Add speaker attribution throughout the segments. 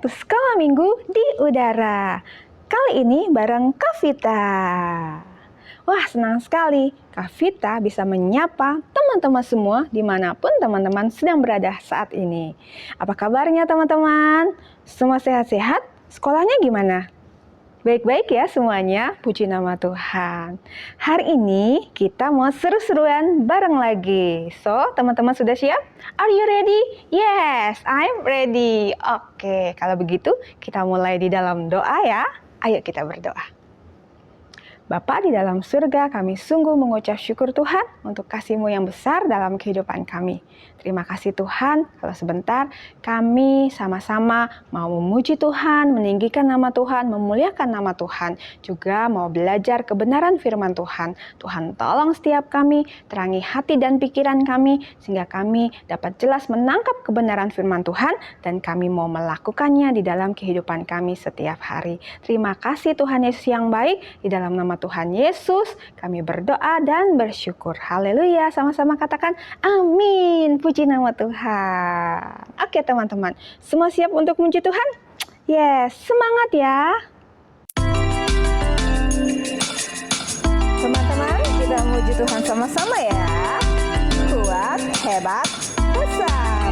Speaker 1: back to Sekolah Minggu di Udara. Kali ini bareng Kak Vita. Wah, senang sekali Kak Vita bisa menyapa teman-teman semua dimanapun teman-teman sedang berada saat ini. Apa kabarnya teman-teman? Semua sehat-sehat? Sekolahnya gimana? Baik-baik ya semuanya, puji nama Tuhan. Hari ini kita mau seru-seruan bareng lagi. So, teman-teman sudah siap? Are you ready? Yes, I'm ready. Oke, kalau begitu kita mulai di dalam doa ya. Ayo kita berdoa. Bapa di dalam surga, kami sungguh mengucap syukur Tuhan untuk kasih-Mu yang besar dalam kehidupan kami. Terima kasih Tuhan, kalau sebentar kami sama-sama mau memuji Tuhan, meninggikan nama Tuhan, memuliakan nama Tuhan. Juga mau belajar kebenaran firman Tuhan. Tuhan tolong setiap kami, terangi hati dan pikiran kami, sehingga kami dapat jelas menangkap kebenaran firman Tuhan, dan kami mau melakukannya di dalam kehidupan kami setiap hari. Terima kasih Tuhan Yesus yang baik, di dalam nama Tuhan Yesus, kami berdoa dan bersyukur. Haleluya, sama-sama katakan amin. Puji nama Tuhan. Oke teman-teman, semua siap untuk memuji Tuhan? Yes, semangat ya. Teman-teman, kita memuji Tuhan sama-sama ya. Kuat, hebat, besar.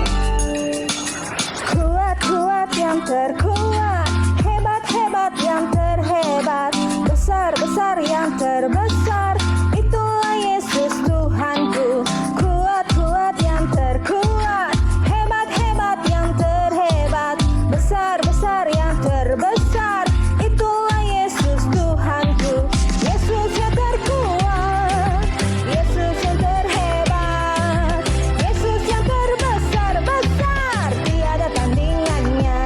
Speaker 1: Kuat-kuat yang terkuat, hebat-hebat yang terhebat, besar-besar yang terbesar, itulah Yesus Tuhanku. Kuat-kuat yang terkuat, hebat-hebat yang terhebat, besar-besar yang terbesar, itulah Yesus Tuhanku. Yesus yang terkuat, Yesus yang terhebat, Yesus yang terbesar-besar, tiada tandingannya.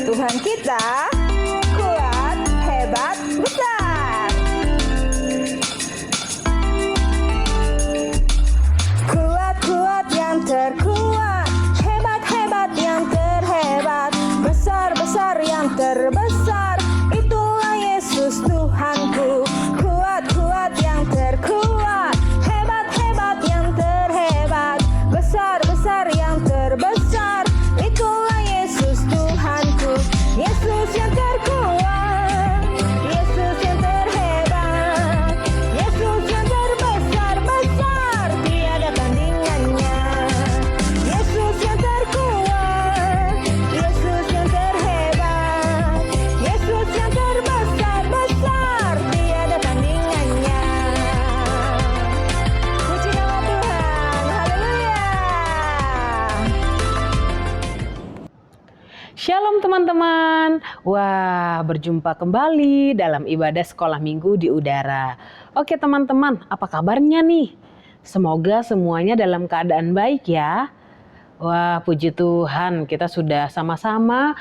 Speaker 1: Tuhan kita kuat, hebat, besar. Kuat-kuat yang terkuat, hebat-hebat yang terhebat, besar-besar yang terbesar, itulah Yesus Tuhanku. Kuat-kuat yang terkuat, hebat-hebat yang terhebat, besar-besar yang terbesar, itulah Yesus Tuhanku. Yesus yang terkuat, Yesus yang terhebat, Yesus yang terbesar-besar, tiada tandingannya. Yesus yang terkuat, Yesus yang terhebat, Yesus yang terbesar-besar, tiada tandingannya. Puji nama Tuhan, haleluya.
Speaker 2: Shalom teman-teman. Wah, berjumpa kembali dalam ibadah sekolah minggu di udara. Oke teman-teman, apa kabarnya nih? Semoga semuanya dalam keadaan baik ya. Wah, puji Tuhan, kita sudah sama-sama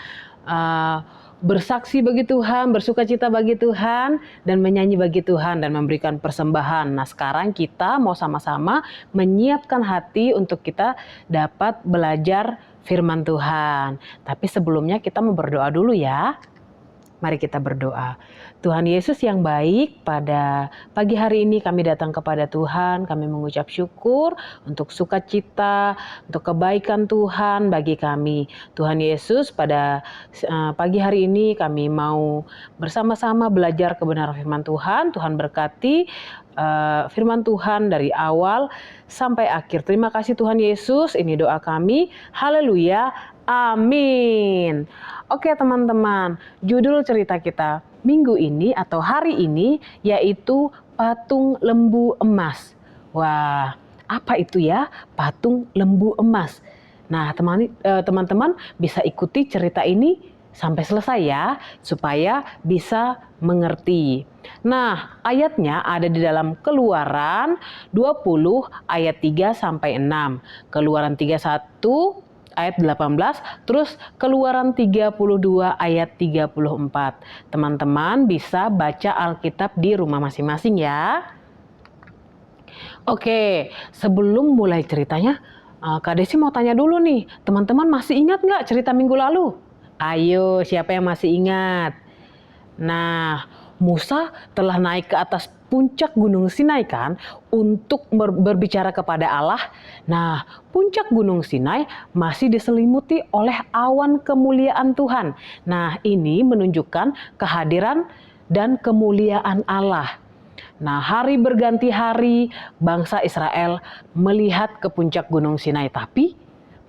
Speaker 2: bersaksi bagi Tuhan, bersukacita bagi Tuhan, dan menyanyi bagi Tuhan, dan memberikan persembahan. Nah, sekarang kita mau sama-sama menyiapkan hati untuk kita dapat belajar firman Tuhan. Tapi sebelumnya kita mau berdoa dulu ya. Mari kita berdoa. Tuhan Yesus yang baik, pada pagi hari ini kami datang kepada Tuhan, kami mengucap syukur untuk sukacita, untuk kebaikan Tuhan bagi kami. Tuhan Yesus, pada pagi hari ini kami mau bersama-sama belajar kebenaran firman Tuhan. Tuhan berkati firman Tuhan dari awal sampai akhir. Terima kasih Tuhan Yesus, ini doa kami. Haleluya, amin. Oke teman-teman, judul cerita kita minggu ini atau hari ini yaitu patung lembu emas. Wah, apa itu ya patung lembu emas? Nah teman-teman bisa ikuti cerita ini sampai selesai ya, supaya bisa mengerti. Nah, ayatnya ada di dalam Keluaran 20 ayat 3 sampai 6. Keluaran 31 ayat 18, terus Keluaran 32 ayat 34. Teman-teman bisa baca Alkitab di rumah masing-masing ya. Oke, sebelum mulai ceritanya, Kak Desi mau tanya dulu nih, teman-teman masih ingat nggak cerita minggu lalu? Ayo, siapa yang masih ingat? Nah, Musa telah naik ke atas puncak Gunung Sinai kan untuk berbicara kepada Allah. Nah, puncak Gunung Sinai masih diselimuti oleh awan kemuliaan Tuhan. Nah, ini menunjukkan kehadiran dan kemuliaan Allah. Nah, hari berganti hari, bangsa Israel melihat ke puncak Gunung Sinai. Tapi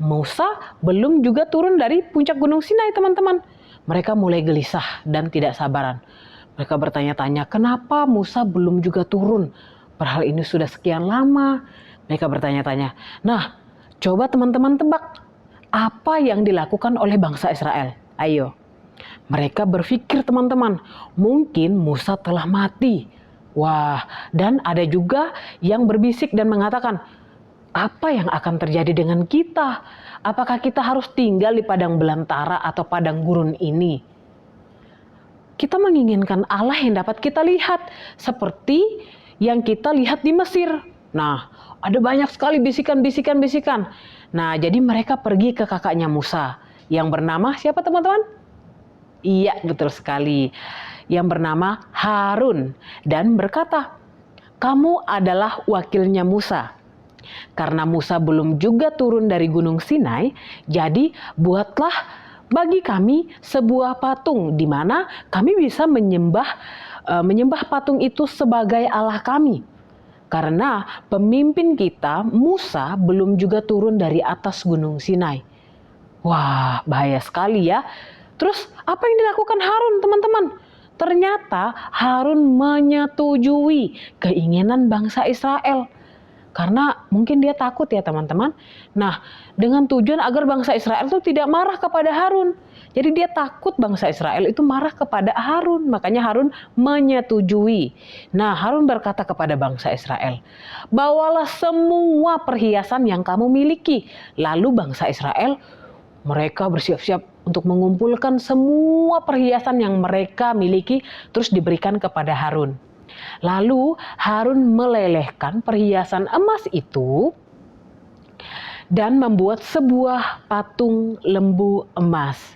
Speaker 2: Musa belum juga turun dari puncak Gunung Sinai, teman-teman. Mereka mulai gelisah dan tidak sabaran. Mereka bertanya-tanya, kenapa Musa belum juga turun? Padahal ini sudah sekian lama. Mereka bertanya-tanya. Nah, coba teman-teman tebak, apa yang dilakukan oleh bangsa Israel? Ayo. Mereka berpikir, teman-teman, mungkin Musa telah mati. Wah, dan ada juga yang berbisik dan mengatakan, apa yang akan terjadi dengan kita? Apakah kita harus tinggal di padang belantara atau padang gurun ini? Kita menginginkan Allah yang dapat kita lihat, seperti yang kita lihat di Mesir. Nah, ada banyak sekali bisikan-bisikan. Nah, jadi mereka pergi ke kakaknya Musa, yang bernama siapa, teman-teman? Iya, betul sekali. Yang bernama Harun, dan berkata, kamu adalah wakilnya Musa. Karena Musa belum juga turun dari Gunung Sinai, jadi buatlah bagi kami sebuah patung di mana kami bisa menyembah patung itu sebagai Allah kami. Karena pemimpin kita Musa belum juga turun dari atas Gunung Sinai. Wah, bahaya sekali ya. Terus apa yang dilakukan Harun, teman-teman? Ternyata Harun menyetujui keinginan bangsa Israel. Karena mungkin dia takut ya, teman-teman. Nah, dengan tujuan agar bangsa Israel itu tidak marah kepada Harun. Jadi dia takut bangsa Israel itu marah kepada Harun. Makanya Harun menyetujui. Nah, Harun berkata kepada bangsa Israel, bawalah semua perhiasan yang kamu miliki. Lalu bangsa Israel, mereka bersiap-siap untuk mengumpulkan semua perhiasan yang mereka miliki, terus diberikan kepada Harun. Lalu Harun melelehkan perhiasan emas itu dan membuat sebuah patung lembu emas.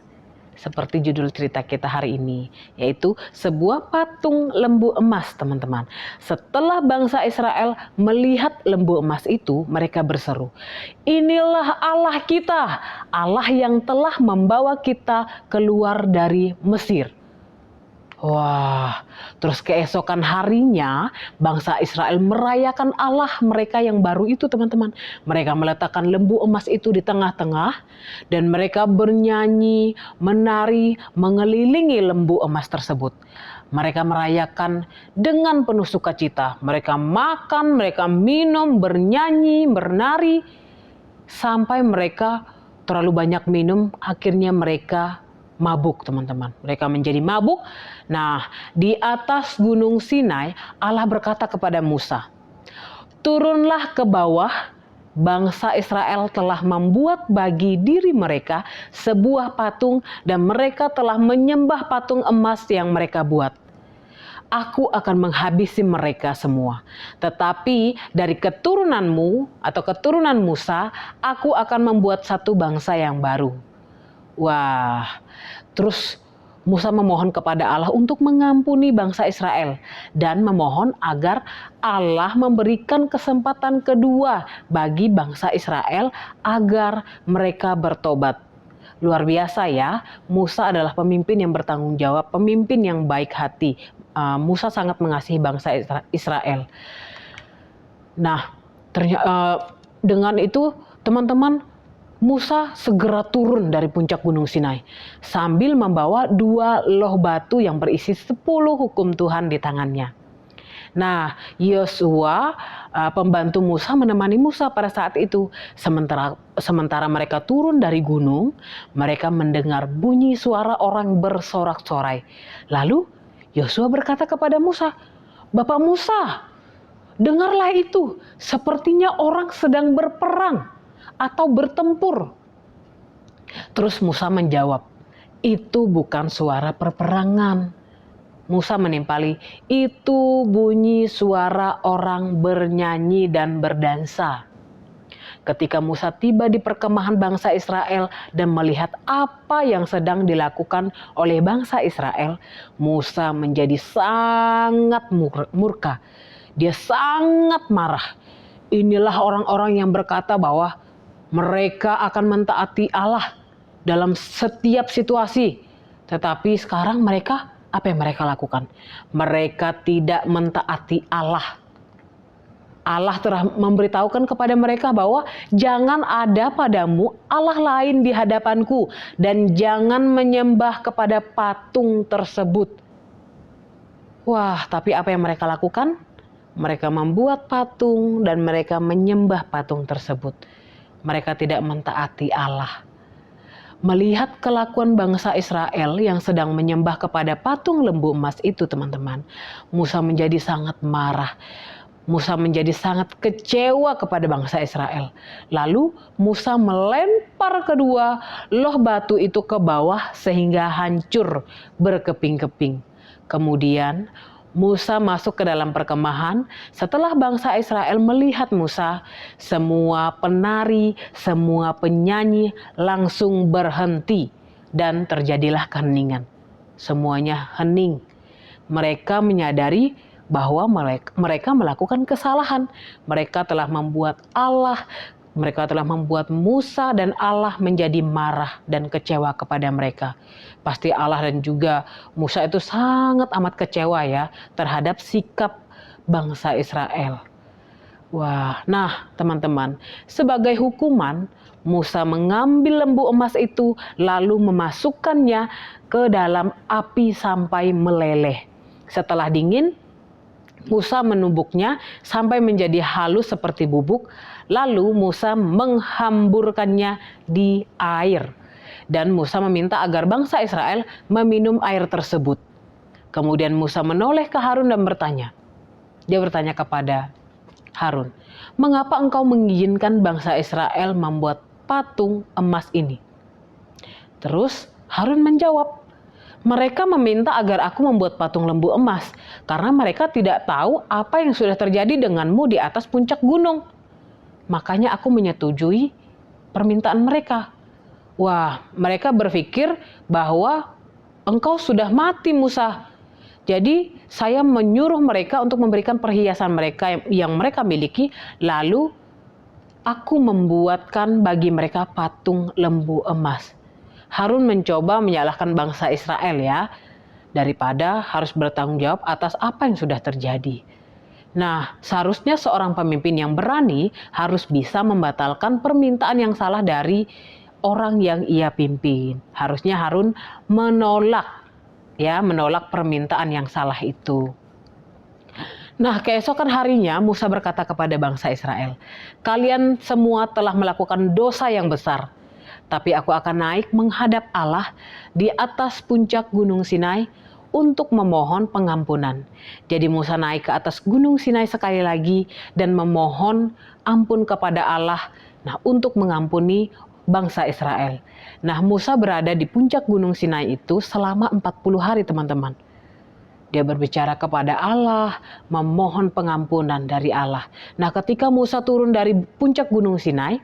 Speaker 2: Seperti judul cerita kita hari ini, yaitu sebuah patung lembu emas, teman-teman. Setelah bangsa Israel melihat lembu emas itu, mereka berseru, inilah Allah kita, Allah yang telah membawa kita keluar dari Mesir. Wah, terus keesokan harinya bangsa Israel merayakan Allah mereka yang baru itu, teman-teman. Mereka meletakkan lembu emas itu di tengah-tengah dan mereka bernyanyi, menari, mengelilingi lembu emas tersebut. Mereka merayakan dengan penuh sukacita. Mereka makan, mereka minum, bernyanyi, menari, sampai mereka terlalu banyak minum, akhirnya mereka mabuk, teman-teman. Mereka menjadi mabuk. Nah, di atas Gunung Sinai, Allah berkata kepada Musa, turunlah ke bawah, bangsa Israel telah membuat bagi diri mereka sebuah patung dan mereka telah menyembah patung emas yang mereka buat. Aku akan menghabisi mereka semua. Tetapi dari keturunanmu atau keturunan Musa, aku akan membuat satu bangsa yang baru. Wah, terus Musa memohon kepada Allah untuk mengampuni bangsa Israel dan memohon agar Allah memberikan kesempatan kedua bagi bangsa Israel agar mereka bertobat. Luar biasa ya, Musa adalah pemimpin yang bertanggung jawab, pemimpin yang baik hati. Musa sangat mengasihi bangsa Israel. Nah, dengan itu teman-teman, Musa segera turun dari puncak Gunung Sinai sambil membawa 2 loh batu yang berisi 10 hukum Tuhan di tangannya. Nah, Yosua, pembantu Musa, menemani Musa pada saat itu. Sementara mereka turun dari gunung, mereka mendengar bunyi suara orang bersorak-sorai. Lalu Yosua berkata kepada Musa, Bapak Musa, dengarlah itu, sepertinya orang sedang berperang atau bertempur. Terus Musa menjawab, itu bukan suara perperangan. Musa menimpali, itu bunyi suara orang bernyanyi dan berdansa. Ketika Musa tiba di perkemahan bangsa Israel dan melihat apa yang sedang dilakukan oleh bangsa Israel, Musa menjadi sangat murka. Dia sangat marah. Inilah orang-orang yang berkata bahwa mereka akan mentaati Allah dalam setiap situasi. Tetapi sekarang mereka, apa yang mereka lakukan? Mereka tidak mentaati Allah. Allah telah memberitahukan kepada mereka bahwa jangan ada padamu Allah lain di hadapanku dan jangan menyembah kepada patung tersebut. Wah, tapi apa yang mereka lakukan? Mereka membuat patung dan mereka menyembah patung tersebut. Mereka tidak mentaati Allah. Melihat kelakuan bangsa Israel yang sedang menyembah kepada patung lembu emas itu, teman-teman, Musa menjadi sangat marah. Musa menjadi sangat kecewa kepada bangsa Israel. Lalu Musa melempar kedua loh batu itu ke bawah sehingga hancur berkeping-keping. Kemudian Musa masuk ke dalam perkemahan. Setelah bangsa Israel melihat Musa, semua penari, semua penyanyi langsung berhenti dan terjadilah keheningan. Semuanya hening. Mereka menyadari bahwa mereka melakukan kesalahan. Mereka telah membuat Musa dan Allah menjadi marah dan kecewa kepada mereka. Pasti Allah dan juga Musa itu sangat amat kecewa ya terhadap sikap bangsa Israel. Wah, nah teman-teman, sebagai hukuman Musa mengambil lembu emas itu lalu memasukkannya ke dalam api sampai meleleh. Setelah dingin, Musa menumbuknya sampai menjadi halus seperti bubuk, lalu Musa menghamburkannya di air. Dan Musa meminta agar bangsa Israel meminum air tersebut. Kemudian Musa menoleh ke Harun dan bertanya. Dia bertanya kepada Harun, "Mengapa engkau mengizinkan bangsa Israel membuat patung emas ini?" Terus Harun menjawab, "Mereka meminta agar aku membuat patung lembu emas karena mereka tidak tahu apa yang sudah terjadi denganmu di atas puncak gunung. Makanya aku menyetujui permintaan mereka." Wah, mereka berpikir bahwa engkau sudah mati, Musa. Jadi saya menyuruh mereka untuk memberikan perhiasan mereka yang mereka miliki, lalu aku membuatkan bagi mereka patung lembu emas. Harun mencoba menyalahkan bangsa Israel ya, daripada harus bertanggung jawab atas apa yang sudah terjadi. Nah, seharusnya seorang pemimpin yang berani harus bisa membatalkan permintaan yang salah dari orang yang ia pimpin. Harusnya Harun menolak permintaan yang salah itu. Nah, keesokan harinya Musa berkata kepada bangsa Israel, "Kalian semua telah melakukan dosa yang besar. Tapi aku akan naik menghadap Allah di atas puncak Gunung Sinai untuk memohon pengampunan." Jadi Musa naik ke atas Gunung Sinai sekali lagi dan memohon ampun kepada Allah untuk mengampuni bangsa Israel. Nah, Musa berada di puncak Gunung Sinai itu selama 40 hari, teman-teman. Dia berbicara kepada Allah, memohon pengampunan dari Allah. Nah, ketika Musa turun dari puncak Gunung Sinai,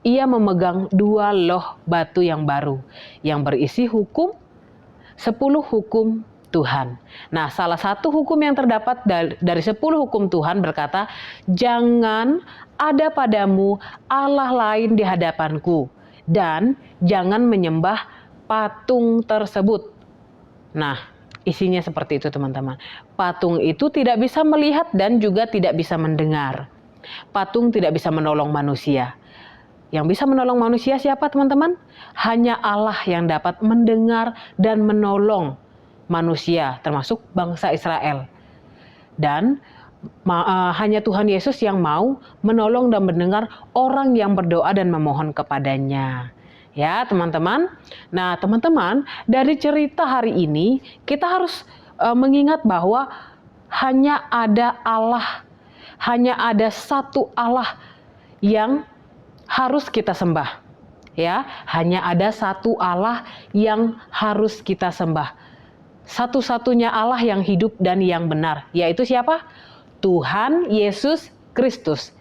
Speaker 2: ia memegang 2 loh batu yang baru yang berisi 10 hukum Tuhan. Nah, salah satu hukum yang terdapat dari 10 hukum Tuhan berkata, "Jangan ada padamu Allah lain di hadapanku dan jangan menyembah patung tersebut." Nah, isinya seperti itu, teman-teman. Patung itu tidak bisa melihat dan juga tidak bisa mendengar. Patung tidak bisa menolong manusia. Yang bisa menolong manusia siapa, teman-teman? Hanya Allah yang dapat mendengar dan menolong manusia, termasuk bangsa Israel. Dan hanya Tuhan Yesus yang mau menolong dan mendengar orang yang berdoa dan memohon kepadanya. Ya, teman-teman. Nah, teman-teman, dari cerita hari ini kita harus mengingat bahwa hanya ada Allah, hanya ada satu Allah yang harus kita sembah. Ya, hanya ada satu Allah yang harus kita sembah. Satu-satunya Allah yang hidup dan yang benar, yaitu siapa? Tuhan Yesus Kristus.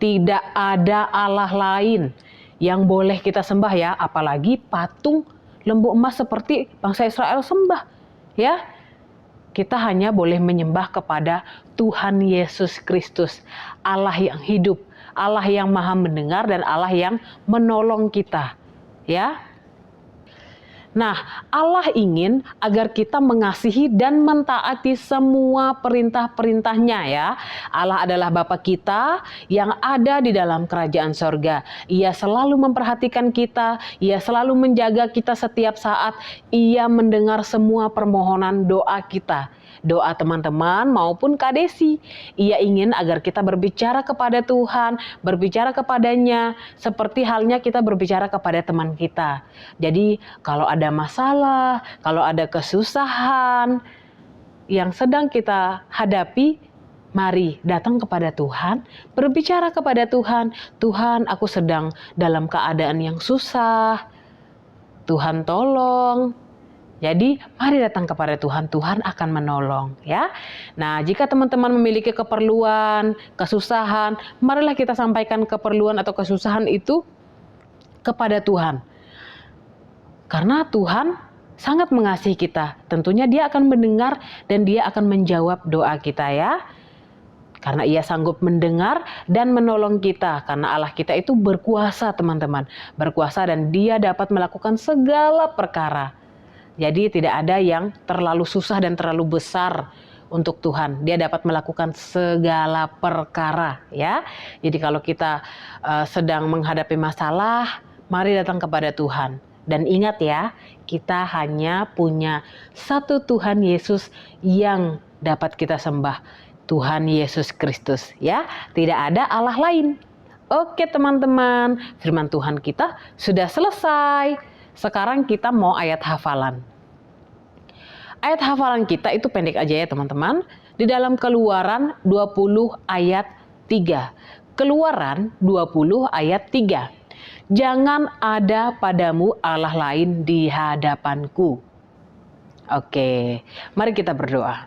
Speaker 2: Tidak ada Allah lain yang boleh kita sembah ya, apalagi patung lembu emas seperti bangsa Israel sembah ya. Kita hanya boleh menyembah kepada Tuhan Yesus Kristus, Allah yang hidup, Allah yang maha mendengar dan Allah yang menolong kita ya. Nah, Allah ingin agar kita mengasihi dan mentaati semua perintah-perintahnya ya. Allah adalah Bapa kita yang ada di dalam kerajaan sorga. Ia selalu memperhatikan kita, Ia selalu menjaga kita setiap saat. Ia mendengar semua permohonan doa kita. Doa teman-teman maupun Kak Desi. Ia ingin agar kita berbicara kepada Tuhan, berbicara kepadanya, seperti halnya kita berbicara kepada teman kita. Jadi kalau ada masalah, kalau ada kesusahan yang sedang kita hadapi, mari datang kepada Tuhan, berbicara kepada Tuhan. Tuhan, aku sedang dalam keadaan yang susah. Tuhan tolong. Jadi mari datang kepada Tuhan, Tuhan akan menolong ya. Nah, jika teman-teman memiliki keperluan, kesusahan, marilah kita sampaikan keperluan atau kesusahan itu kepada Tuhan. Karena Tuhan sangat mengasihi kita. Tentunya Dia akan mendengar dan Dia akan menjawab doa kita ya. Karena Ia sanggup mendengar dan menolong kita. Karena Allah kita itu berkuasa teman-teman. Berkuasa dan Dia dapat melakukan segala perkara. Jadi tidak ada yang terlalu susah dan terlalu besar untuk Tuhan. Dia dapat melakukan segala perkara ya. Jadi kalau kita sedang menghadapi masalah, mari datang kepada Tuhan. Dan ingat ya, kita hanya punya satu Tuhan Yesus yang dapat kita sembah. Tuhan Yesus Kristus ya. Tidak ada Allah lain. Oke teman-teman, firman Tuhan kita sudah selesai. Sekarang kita mau ayat hafalan. Ayat hafalan kita itu pendek aja ya teman-teman. Di dalam Keluaran 20 ayat 3. Keluaran 20 ayat 3. Jangan ada padamu Allah lain di hadapanku. Oke, mari kita berdoa.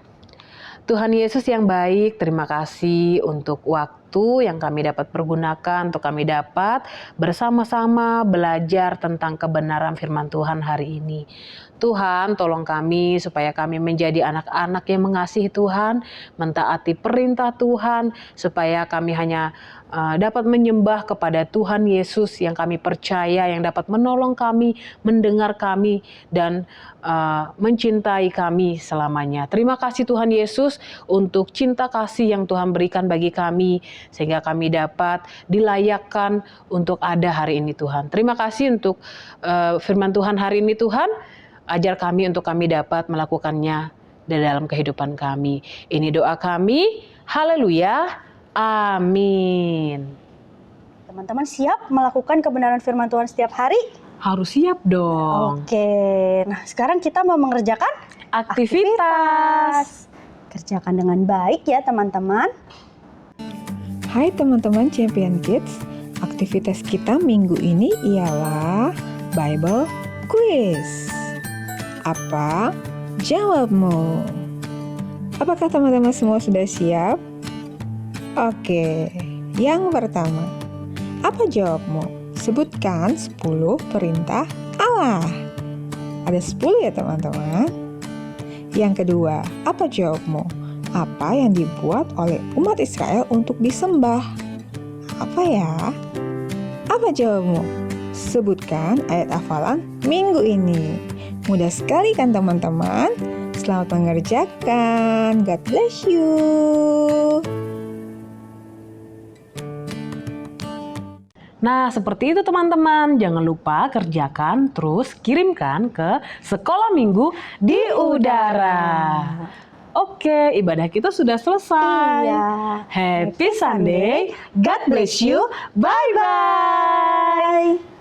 Speaker 2: Tuhan Yesus yang baik, terima kasih untuk waktu yang kami dapat pergunakan untuk kami dapat bersama-sama belajar tentang kebenaran firman Tuhan hari ini. Tuhan, tolong kami supaya kami menjadi anak-anak yang mengasihi Tuhan, mentaati perintah Tuhan, supaya kami hanya dapat menyembah kepada Tuhan Yesus yang kami percaya, yang dapat menolong kami, mendengar kami, dan mencintai kami selamanya. Terima kasih Tuhan Yesus untuk cinta kasih yang Tuhan berikan bagi kami, sehingga kami dapat dilayakkan untuk ada hari ini Tuhan. Terima kasih untuk firman Tuhan hari ini Tuhan. Ajar kami untuk kami dapat melakukannya di dalam kehidupan kami. Ini doa kami. Haleluya. Amin.
Speaker 3: Teman-teman siap melakukan kebenaran firman Tuhan setiap hari?
Speaker 2: Harus siap dong.
Speaker 3: Oke, nah sekarang kita mau mengerjakan
Speaker 2: Aktivitas.
Speaker 3: Kerjakan dengan baik ya teman-teman.
Speaker 1: Hai teman-teman Champion Kids, aktivitas kita minggu ini ialah Bible Quiz. Apa jawabmu? Apakah teman-teman semua sudah siap? Oke, yang pertama, apa jawabmu? Sebutkan 10 perintah Allah. Ada 10 ya teman-teman. Yang kedua, apa jawabmu? Apa yang dibuat oleh umat Israel untuk disembah? Apa ya? Apa jawabmu? Sebutkan ayat hafalan minggu ini. Mudah sekali kan teman-teman? Selamat mengerjakan. God bless you.
Speaker 2: Nah, seperti itu teman-teman. Jangan lupa kerjakan, terus kirimkan ke Sekolah Minggu di Udara. Oke, ibadah kita sudah selesai.
Speaker 3: Iya.
Speaker 2: Happy Sunday. God bless you. Bye-bye.
Speaker 3: Bye.